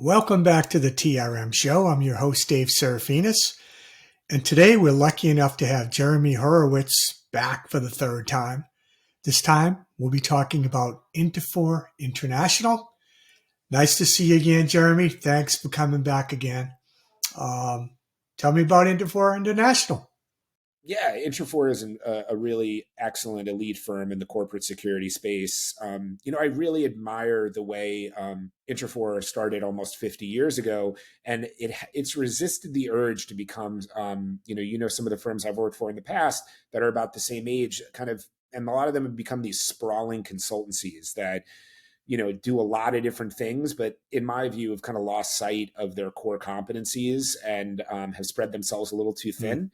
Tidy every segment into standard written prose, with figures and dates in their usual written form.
Welcome back to the TRM Show. I'm your host, Dave Serafinas. And today we're lucky enough to have Jeremy Hurewitz back for the third time. This time we'll be talking about Interfor International. Nice to see you again, Jeremy. Thanks for coming back again. Tell me about Interfor International. Yeah, Interfor is a really excellent elite firm in the corporate security space. I really admire the way Interfor started almost 50 years ago, and it's resisted the urge to become, some of the firms I've worked for in the past that are about the same age, and a lot of them have become these sprawling consultancies that do a lot of different things, but in my view, have kind of lost sight of their core competencies and have spread themselves a little too thin.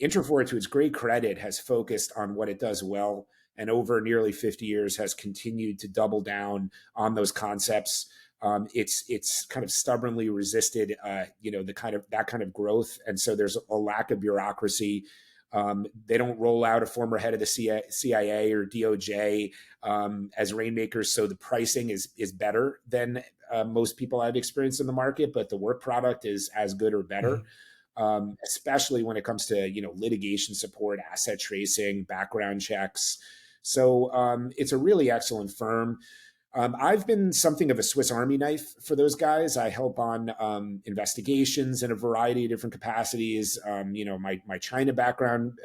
Interfor, to its great credit, has focused on what it does well, and over nearly 50 years has continued to double down on those concepts. It's kind of stubbornly resisted, that kind of growth, and so there's a lack of bureaucracy. They don't roll out a former head of the CIA or DOJ as rainmakers, so the pricing is better than most people I've experienced in the market, but the work product is as good or better. Especially when it comes to litigation support, asset tracing, background checks. So it's a really excellent firm. I've been something of a Swiss Army knife for those guys. I help on investigations in a variety of different capacities. My China background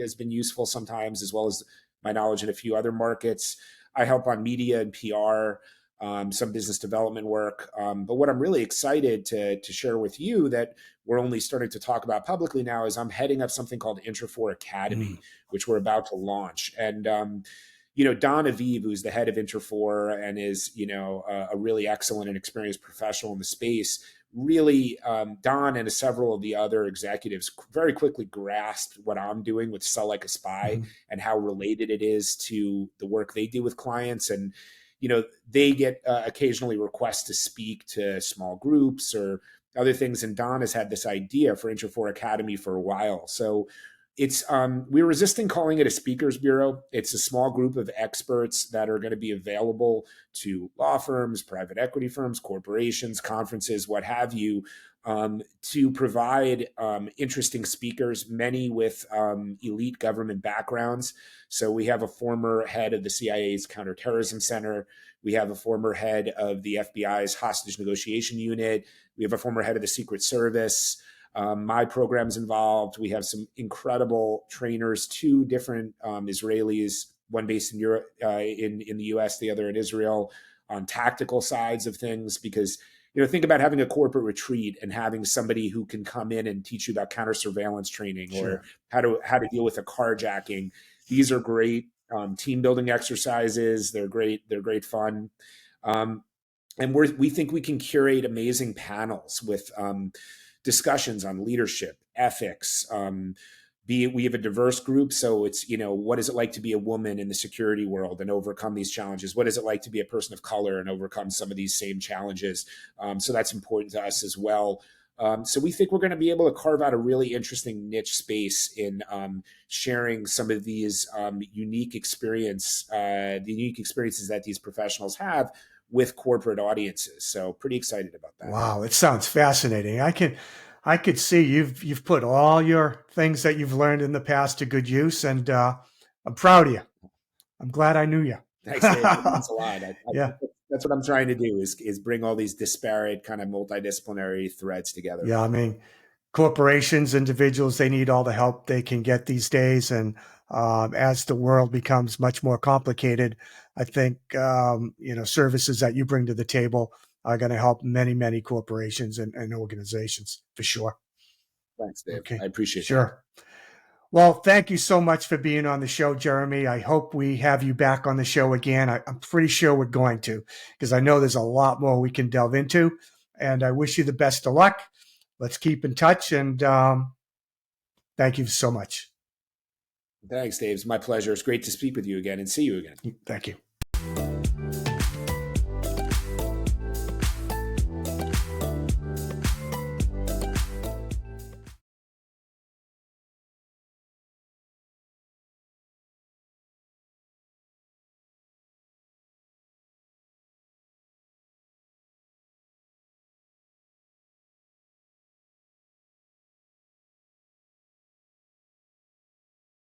has been useful sometimes, as well as my knowledge in a few other markets. I help on media and PR. Some business development work. But what I'm really excited to share with you that we're only starting to talk about publicly now is I'm heading up something called Interfor Academy, which we're about to launch. And, Don Aviv, who's the head of Interfor and is, a really excellent and experienced professional in the space, really, Don and several of the other executives very quickly grasped what I'm doing with Sell Like a Spy and how related it is to the work they do with clients. And they get occasionally requests to speak to small groups or other things. And Don has had this idea for Interfor Academy for a while. So it's we're resisting calling it a speakers bureau. It's a small group of experts that are going to be available to law firms, private equity firms, corporations, conferences, what have you, to provide interesting speakers, many with elite government backgrounds. So we have a former head of the CIA's Counterterrorism Center. We have a former head of the FBI's Hostage Negotiation Unit. We have a former head of the Secret Service. My program's involved. We have some incredible trainers, two different Israelis, one based in Europe, in the US, the other in Israel, on tactical sides of things. Because think about having a corporate retreat and having somebody who can come in and teach you about counter surveillance training or how to deal with a carjacking. These are great team building exercises. They're great. They're great fun. And we think we can curate amazing panels with discussions on leadership, ethics. We have a diverse group. So it's, what is it like to be a woman in the security world and overcome these challenges? What is it like to be a person of color and overcome some of these same challenges? So that's important to us as well. So we think we're going to be able to carve out a really interesting niche space in sharing some of these unique experiences that these professionals have with corporate audiences. So pretty excited about that. Wow, it sounds fascinating. I could see you've put all your things that you've learned in the past to good use, and I'm proud of you. I'm glad I knew you. Thanks, Dave. That means a lot. Yeah. That's what I'm trying to do is bring all these disparate kind of multidisciplinary threads together. Yeah, I mean, corporations, individuals, they need all the help they can get these days. And as the world becomes much more complicated, I think, services that you bring to the table are going to help many, many corporations and organizations for sure. Thanks, Dave. Okay. I appreciate it. Sure. Well, thank you so much for being on the show, Jeremy. I hope we have you back on the show again. I'm pretty sure we're going to, because I know there's a lot more we can delve into. And I wish you the best of luck. Let's keep in touch. And thank you so much. Thanks, Dave. It's my pleasure. It's great to speak with you again and see you again. Thank you.